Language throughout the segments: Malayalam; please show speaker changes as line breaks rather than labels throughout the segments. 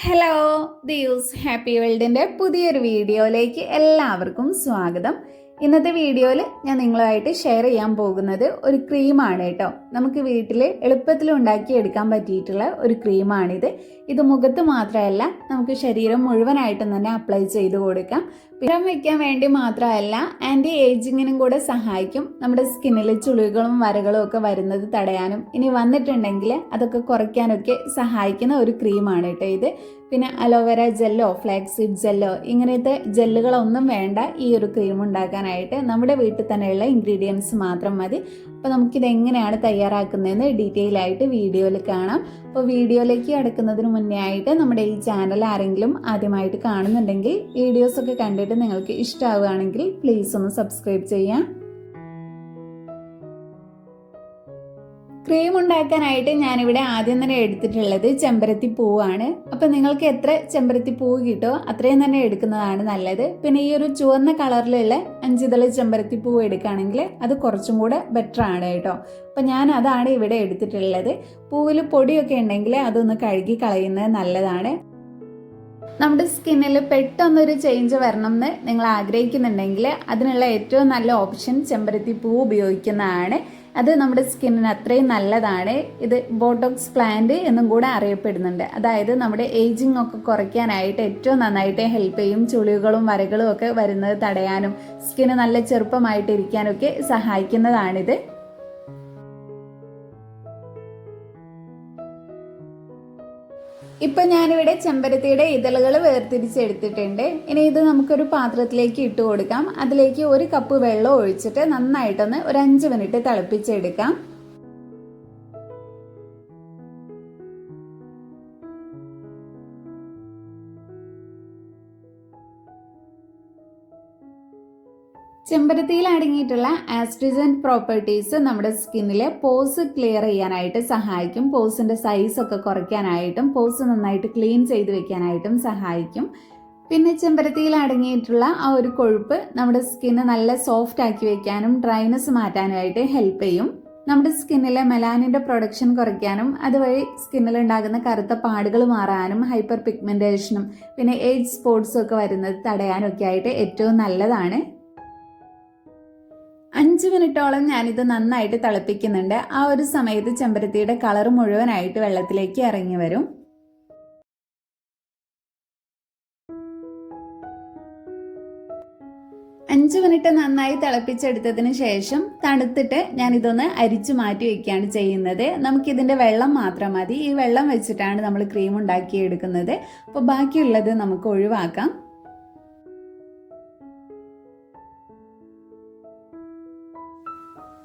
ഹലോ ദിയൂസ് ഹാപ്പി വേൾഡിൻ്റെ പുതിയൊരു വീഡിയോയിലേക്ക് എല്ലാവർക്കും സ്വാഗതം. ഇന്നത്തെ വീഡിയോയിൽ ഞാൻ നിങ്ങളുമായിട്ട് ഷെയർ ചെയ്യാൻ പോകുന്നത് ഒരു ക്രീമാണ് കേട്ടോ. നമുക്ക് വീട്ടിൽ എളുപ്പത്തിൽ ഉണ്ടാക്കിയെടുക്കാൻ പറ്റിയിട്ടുള്ള ഒരു ക്രീമാണിത്. ഇത് മുഖത്ത് മാത്രമല്ല നമുക്ക് ശരീരം മുഴുവനായിട്ടും തന്നെ അപ്ലൈ ചെയ്ത് കൊടുക്കാം. പിറം വയ്ക്കാൻ വേണ്ടി മാത്രമല്ല ആൻറ്റി ഏജിങ്ങിനും കൂടെ സഹായിക്കും. നമ്മുടെ സ്കിന്നിൽ ചുളിവുകളും വരകളും ഒക്കെ വരുന്നത് തടയാനും ഇനി വന്നിട്ടുണ്ടെങ്കിൽ അതൊക്കെ കുറയ്ക്കാനൊക്കെ സഹായിക്കുന്ന ഒരു ക്രീമാണ് കേട്ടോ ഇത്. പിന്നെ അലോവേര ജെല്ലോ ഫ്ലാക്സീഡ് ജെല്ലോ ഇങ്ങനത്തെ ജെല്ലുകളൊന്നും വേണ്ട ഈ ഒരു ക്രീം ഉണ്ടാക്കാനായിട്ട്. നമ്മുടെ വീട്ടിൽ തന്നെയുള്ള ഇൻഗ്രീഡിയൻസ് മാത്രം മതി. അപ്പോൾ നമുക്കിത് എങ്ങനെയാണ് തയ്യാറാക്കുന്നതെന്ന് ഡീറ്റെയിൽ ആയിട്ട് വീഡിയോയിൽ കാണാം. അപ്പോൾ വീഡിയോയിലേക്ക് കടക്കുന്നതിന് മുന്നേ ആയിട്ട് നമ്മുടെ ഈ ചാനൽ ആരെങ്കിലും ആദ്യമായിട്ട് കാണുന്നുണ്ടെങ്കിൽ വീഡിയോസൊക്കെ കണ്ടിട്ട് നിങ്ങൾക്ക് ഇഷ്ടമാവുകയാണെങ്കിൽ പ്ലീസ് ഒന്ന് സബ്സ്ക്രൈബ് ചെയ്യാം. ക്രീം ഉണ്ടാക്കാനായിട്ട് ഞാനിവിടെ ആദ്യം തന്നെ എടുത്തിട്ടുള്ളത് ചെമ്പരത്തി പൂവാണ്. അപ്പം നിങ്ങൾക്ക് എത്ര ചെമ്പരത്തി പൂവ് കിട്ടോ അത്രയും തന്നെ എടുക്കുന്നതാണ് നല്ലത്. പിന്നെ ഈ ഒരു ചുവന്ന കളറിലുള്ള 5 ഇതള് ചെമ്പരത്തി പൂവ് എടുക്കുകയാണെങ്കിൽ അത് കുറച്ചും കൂടെ ബെറ്റർ ആണ് കേട്ടോ. അപ്പം ഞാൻ അതാണ് ഇവിടെ എടുത്തിട്ടുള്ളത്. പൂവിൽ പൊടിയൊക്കെ ഉണ്ടെങ്കിൽ അതൊന്ന് കഴുകി കളയുന്നത് നല്ലതാണ്. നമ്മുടെ സ്കിന്നിൽ പെട്ടെന്നൊരു ചേഞ്ച് വരണം എന്ന് നിങ്ങൾ ആഗ്രഹിക്കുന്നുണ്ടെങ്കിൽ അതിനുള്ള ഏറ്റവും നല്ല ഓപ്ഷൻ ചെമ്പരത്തി പൂ ഉപയോഗിക്കുന്നതാണ്. അത് നമ്മുടെ സ്കിന്നിന് അത്രയും നല്ലതാണ്. ഇത് ബോട്ടോക്സ് പ്ലാന്റ് എന്നും കൂടെ അറിയപ്പെടുന്നുണ്ട്. അതായത് നമ്മുടെ ഏജിങ് ഒക്കെ കുറയ്ക്കാനായിട്ട് ഏറ്റവും നന്നായിട്ട് ഹെൽപ്പ് ചെയ്യും. ചുളിവുകളും വരകളും ഒക്കെ വരുന്നത് തടയാനും സ്കിന്ന് നല്ല ചെറുപ്പമായിട്ടിരിക്കാനൊക്കെ സഹായിക്കുന്നതാണിത്. ഇപ്പം ഞാനിവിടെ ചെമ്പരത്തിയുടെ ഇതളുകൾ വേർതിരിച്ചെടുത്തിട്ടുണ്ട്. ഇനി ഇത് നമുക്കൊരു പാത്രത്തിലേക്ക് ഇട്ട് കൊടുക്കാം. അതിലേക്ക് 1 കപ്പ് വെള്ളം ഒഴിച്ചിട്ട് നന്നായിട്ടൊന്ന് ഒരു 5 മിനിറ്റ് തിളപ്പിച്ചെടുക്കാം. ചെമ്പരത്തിയിൽ അടങ്ങിയിട്ടുള്ള ആസ്ട്രിജന്റ് പ്രോപ്പർട്ടീസ് നമ്മുടെ സ്കിന്നിലെ പോസ് ക്ലിയർ ചെയ്യാനായിട്ട് സഹായിക്കും. പോസിന്റെ സൈസ് ഒക്കെ കുറയ്ക്കാനായിട്ടും പോസ് നന്നായിട്ട് ക്ലീൻ ചെയ്ത് വെക്കാനായിട്ടും സഹായിക്കും. പിന്നെ ചെമ്പരത്തിയിൽ അടങ്ങിയിട്ടുള്ള ആ ഒരു കൊഴുപ്പ് നമ്മുടെ സ്കിന്ന് നല്ല സോഫ്റ്റ് ആക്കി വെക്കാനും ഡ്രൈനെസ് മാറ്റാനുമായിട്ട് ഹെൽപ്പ് ചെയ്യും. നമ്മുടെ സ്കിന്നിലെ മെലാനിൻ്റെ പ്രൊഡക്ഷൻ കുറയ്ക്കാനും അതുവഴി സ്കിന്നിൽ ഉണ്ടാകുന്ന കറുത്ത പാടുകൾ മാറാനും ഹൈപ്പർ പിഗ്മെന്റേഷനും പിന്നെ ഏജ് സ്പോട്സും ഒക്കെ വരുന്നത് തടയാനും ഒക്കെ ആയിട്ട് ഏറ്റവും നല്ലതാണ്. 5 മിനിറ്റോളം ഞാനിത് നന്നായിട്ട് തിളപ്പിക്കുന്നുണ്ട്. ആ ഒരു സമയത്ത് ചെമ്പരത്തിയുടെ കളർ മുഴുവനായിട്ട് വെള്ളത്തിലേക്ക് ഇറങ്ങി വരും. അഞ്ച് മിനിറ്റ് നന്നായി തിളപ്പിച്ചെടുത്തതിന് ശേഷം തണുത്തിട്ട് ഞാനിതൊന്ന് അരിച്ചു മാറ്റി വെക്കുകയാണ് ചെയ്യുന്നത്. നമുക്കിതിൻ്റെ വെള്ളം മാത്രം മതി. ഈ വെള്ളം വെച്ചിട്ടാണ് നമ്മൾ ക്രീം ഉണ്ടാക്കിയെടുക്കുന്നത്. അപ്പോൾ ബാക്കിയുള്ളത് നമുക്ക് ഒഴിവാക്കാം.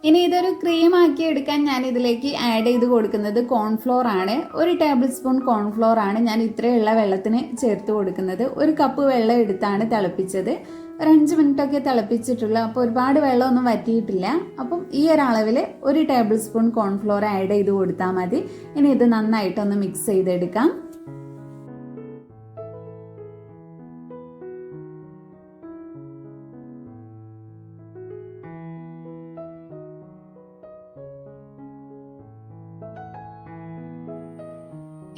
ഇനി ഇതൊരു ക്രീം ആക്കി എടുക്കാൻ ഞാൻ ഇതിലേക്ക് ആഡ് ചെയ്ത് കൊടുക്കുന്നത് കോൺഫ്ലോർ ആണ്. 1 ടേബിൾ സ്പൂൺ കോൺഫ്ലോർ ആണ് ഞാൻ ഇത്രയുള്ള വെള്ളത്തിന് ചേർത്ത് കൊടുക്കുന്നത്. 1 കപ്പ് വെള്ളം എടുത്താണ് തിളപ്പിച്ചത്. ഒരു 5 മിനിറ്റ് ഒക്കെ തിളപ്പിച്ചിട്ടുള്ളൂ. അപ്പോൾ ഒരുപാട് വെള്ളമൊന്നും വറ്റിയിട്ടില്ല. അപ്പം ഈ ഒരളവിൽ 1 ടേബിൾ സ്പൂൺ കോൺഫ്ലോർ ആഡ് ചെയ്ത് കൊടുത്താൽ മതി. ഇനി ഇത് നന്നായിട്ടൊന്ന് മിക്സ് ചെയ്തെടുക്കാം.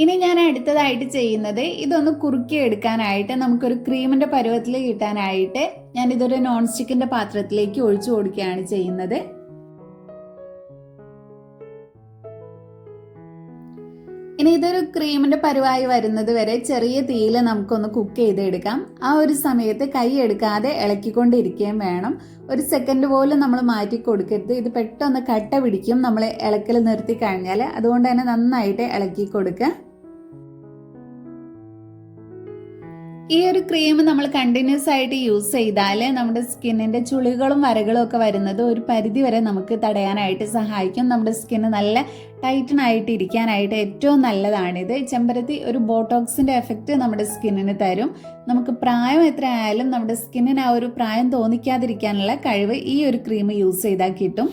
ഇനി ഞാൻ അടുത്തതായിട്ട് ചെയ്യുന്നത് ഇതൊന്ന് കുറുക്കി എടുക്കാനായിട്ട് നമുക്കൊരു ക്രീമിൻ്റെ പരുവത്തിൽ കിട്ടാനായിട്ട് ഞാനിതൊരു നോൺ സ്റ്റിക്കിൻ്റെ പാത്രത്തിലേക്ക് ഒഴിച്ചു കൊടുക്കുകയാണ് ചെയ്യുന്നത്. ഇനി ഇതൊരു ക്രീമിൻ്റെ പരുവായി വരുന്നത് വരെ ചെറിയ തീയിൽ നമുക്കൊന്ന് കുക്ക് ചെയ്തെടുക്കാം. ആ ഒരു സമയത്ത് കൈ എടുക്കാതെ ഇളക്കിക്കൊണ്ടിരിക്കുകയും വേണം. 1 സെക്കൻഡ് പോലും നമ്മൾ മാറ്റി കൊടുക്കരുത്. ഇത് പെട്ടെന്ന് കട്ട പിടിക്കും നമ്മൾ ഇളക്കൽ നിർത്തി കഴിഞ്ഞാൽ. അതുകൊണ്ട് തന്നെ നന്നായിട്ട് ഇളക്കി കൊടുക്കുക. ഈ ഒരു ക്രീം നമ്മൾ കണ്ടിന്യൂസ് ആയിട്ട് യൂസ് ചെയ്താൽ നമ്മുടെ സ്കിന്നിൻ്റെ ചുളികളും വരകളും ഒക്കെ വരുന്നത് ഒരു പരിധി വരെ നമുക്ക് തടയാനായിട്ട് സഹായിക്കും. നമ്മുടെ സ്കിന്ന് നല്ല ടൈറ്റനായിട്ട് ഇരിക്കാനായിട്ട് ഏറ്റവും നല്ലതാണിത്. ചെമ്പരത്തി ഒരു ബോട്ടോക്സിൻ്റെ എഫക്റ്റ് നമ്മുടെ സ്കിന്നിന് തരും. നമുക്ക് പ്രായം എത്ര ആയാലും നമ്മുടെ സ്കിന്നിന് ആ ഒരു പ്രായം തോന്നിക്കാതിരിക്കാനുള്ള കഴിവ് ഈ ഒരു ക്രീം യൂസ് ചെയ്താൽ കിട്ടും.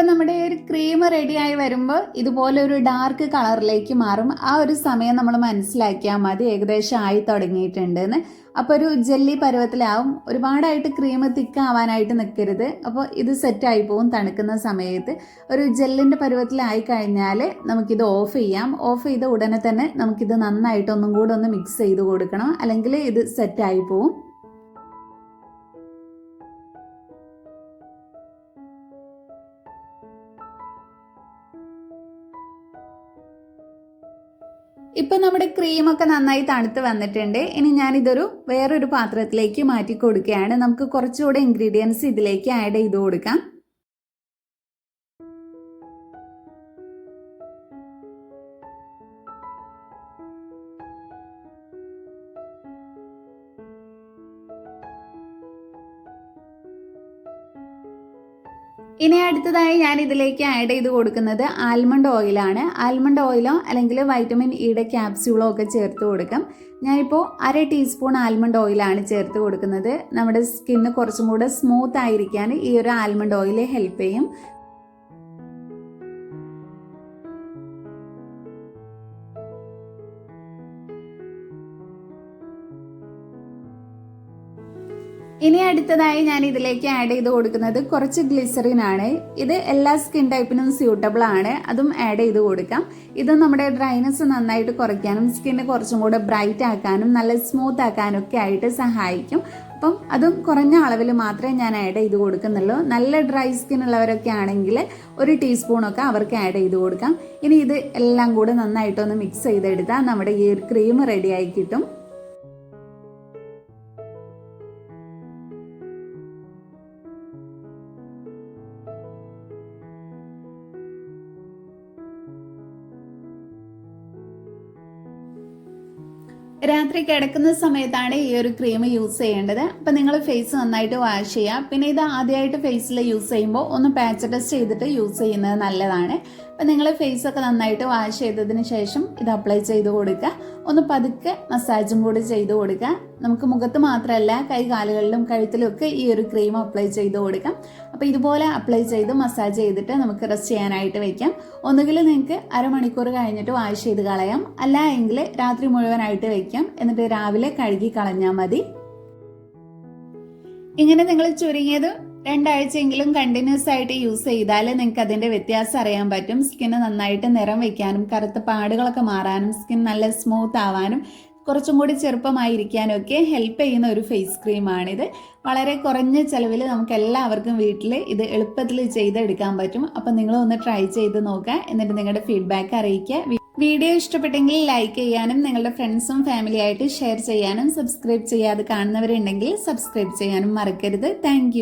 അപ്പം നമ്മുടെ ഒരു ക്രീം റെഡിയായി വരുമ്പോൾ ഇതുപോലെ ഒരു ഡാർക്ക് കളറിലേക്ക് മാറും. ആ ഒരു സമയം നമ്മൾ മനസ്സിലാക്കിയാൽ മതി ഏകദേശം ആയി തുടങ്ങിയിട്ടുണ്ടെന്ന്. അപ്പോൾ ഒരു ജെല്ലി പരുവത്തിലാവും. ഒരുപാടായിട്ട് ക്രീം തിക്കാവാനായിട്ട് നിൽക്കരുത്. അപ്പോൾ ഇത് സെറ്റായി പോകും തണുക്കുന്ന സമയത്ത്. ഒരു ജെല്ലിൻ്റെ പരുവത്തിലായി കഴിഞ്ഞാൽ നമുക്കിത് ഓഫ് ചെയ്യാം. ഓഫ് ചെയ്ത ഉടനെ തന്നെ നമുക്കിത് നന്നായിട്ട് ഒന്നും കൂടെ ഒന്ന് മിക്സ് ചെയ്ത് കൊടുക്കണം, അല്ലെങ്കിൽ ഇത് സെറ്റായി പോവും. ഇപ്പം നമ്മുടെ ക്രീമൊക്കെ നന്നായി തണുത്ത് വന്നിട്ടുണ്ട്. ഇനി ഞാനിതൊരു വേറൊരു പാത്രത്തിലേക്ക് മാറ്റി കൊടുക്കുകയാണ്. നമുക്ക് കുറച്ചുകൂടെ ഇൻഗ്രീഡിയൻസ് ഇതിലേക്ക് ആഡ് ചെയ്ത് കൊടുക്കാം. ഇനി അടുത്തതായി ഞാൻ ഇതിലേക്ക് ആഡ് ചെയ്ത് കൊടുക്കുന്നത് ആൽമണ്ട് ഓയിലാണ്. ആൽമണ്ട് ഓയിലോ അല്ലെങ്കിൽ വൈറ്റമിൻ ഇയുടെ ക്യാപ്സ്യൂളോ ഒക്കെ ചേർത്ത് കൊടുക്കാം. ഞാനിപ്പോൾ 1/2 ടീസ്പൂൺ ആൽമണ്ട് ഓയിലാണ് ചേർത്ത് കൊടുക്കുന്നത്. നമ്മുടെ സ്കിന്ന് കുറച്ചും കൂടെ സ്മൂത്ത് ആയിരിക്കാൻ ഈ ഒരു ആൽമണ്ട് ഓയിൽ ഹെൽപ്പ് ചെയ്യും. ഇനി അടുത്തതായി ഞാൻ ഇതിലേക്ക് ആഡ് ചെയ്ത് കൊടുക്കുന്നത് കുറച്ച് ഗ്ലിസറിൻ ആണ്. ഇത് എല്ലാ സ്കിൻ ടൈപ്പിനും സ്യൂട്ടബിൾ ആണ്. അതും ആഡ് ചെയ്ത് കൊടുക്കാം. ഇത് നമ്മുടെ ഡ്രൈനെസ് നന്നായിട്ട് കുറയ്ക്കാനും സ്കിന്ന് കുറച്ചും കൂടെ ബ്രൈറ്റ് ആക്കാനും നല്ല സ്മൂത്ത് ആക്കാനും ഒക്കെ ആയിട്ട് സഹായിക്കും. അപ്പം അതും കുറഞ്ഞ അളവിൽ മാത്രമേ ഞാൻ ആഡ് ചെയ്ത് കൊടുക്കുന്നുള്ളൂ. നല്ല ഡ്രൈ സ്കിൻ ഉള്ളവരൊക്കെ ആണെങ്കിൽ 1 ടീസ്പൂണൊക്കെ അവർക്ക് ആഡ് ചെയ്ത് കൊടുക്കാം. ഇനി ഇത് എല്ലാം കൂടെ നന്നായിട്ടൊന്ന് മിക്സ് ചെയ്തെടുത്താൽ നമ്മുടെ ഈ ഒരു ക്രീം റെഡിയായി കിട്ടും. രാത്രി കിടക്കുന്ന സമയത്താണ് ഈ ഒരു ക്രീം യൂസ് ചെയ്യേണ്ടത്. അപ്പം നിങ്ങൾ ഫേസ് നന്നായിട്ട് വാഷ് ചെയ്യുക. പിന്നെ ഇത് ആദ്യമായിട്ട് ഫേസിൽ യൂസ് ചെയ്യുമ്പോൾ ഒന്ന് പാച്ച് ടെസ്റ്റ് ചെയ്തിട്ട് യൂസ് ചെയ്യുന്നത് നല്ലതാണ്. അപ്പം നിങ്ങൾ ഫേസൊക്കെ നന്നായിട്ട് വാഷ് ചെയ്തതിന് ശേഷം ഇത് അപ്ലൈ ചെയ്ത് കൊടുക്കുക. ഒന്ന് പതുക്കെ മസാജും കൂടി ചെയ്ത് കൊടുക്കുക. നമുക്ക് മുഖത്ത് മാത്രമല്ല കൈകാലുകളിലും കഴുത്തിലും ഒക്കെ ഈ ഒരു ക്രീം അപ്ലൈ ചെയ്ത് കൊടുക്കാം. അപ്പോൾ ഇതുപോലെ അപ്ലൈ ചെയ്ത് മസാജ് ചെയ്തിട്ട് നമുക്ക് റെസ്റ്റ് ചെയ്യാനായിട്ട് വെക്കാം. ഒന്നുകിൽ നിങ്ങൾക്ക് അരമണിക്കൂർ കഴിഞ്ഞിട്ട് വാഷ് ചെയ്ത് കളയാം, അല്ല എങ്കിൽ രാത്രി മുഴുവനായിട്ട് വെക്കാം. എന്നിട്ട് രാവിലെ കഴുകി കളഞ്ഞാൽ മതി. ഇങ്ങനെ നിങ്ങൾ ചുരുങ്ങിയത് 2 ആഴ്ചയെങ്കിലും കണ്ടിന്യൂസ് ആയിട്ട് യൂസ് ചെയ്താൽ നിങ്ങൾക്ക് അതിൻ്റെ വ്യത്യാസം അറിയാൻ പറ്റും. സ്കിന്ന് നന്നായിട്ട് നിറം വയ്ക്കാനും കറുത്ത പാടുകളൊക്കെ മാറാനും സ്കിൻ നല്ല സ്മൂത്ത് ആവാനും കുറച്ചും കൂടി ചെറുപ്പമായിരിക്കാനും ഒക്കെ ഹെൽപ്പ് ചെയ്യുന്ന ഒരു ഫേസ് ക്രീമാണിത്. വളരെ കുറഞ്ഞ ചിലവിൽ നമുക്ക് എല്ലാവർക്കും വീട്ടിൽ ഇത് എളുപ്പത്തിൽ ചെയ്തെടുക്കാൻ പറ്റും. അപ്പം നിങ്ങളൊന്ന് ട്രൈ ചെയ്ത് നോക്കുക. എന്നിട്ട് നിങ്ങളുടെ ഫീഡ്ബാക്ക് അറിയിക്കുക. വീഡിയോ ഇഷ്ടപ്പെട്ടെങ്കിൽ ലൈക്ക് ചെയ്യാനും നിങ്ങളുടെ ഫ്രണ്ട്സും ഫാമിലിയായിട്ട് ഷെയർ ചെയ്യാനും സബ്സ്ക്രൈബ് ചെയ്യാതെ കാണുന്നവരുണ്ടെങ്കിൽ സബ്സ്ക്രൈബ് ചെയ്യാനും മറക്കരുത്. താങ്ക്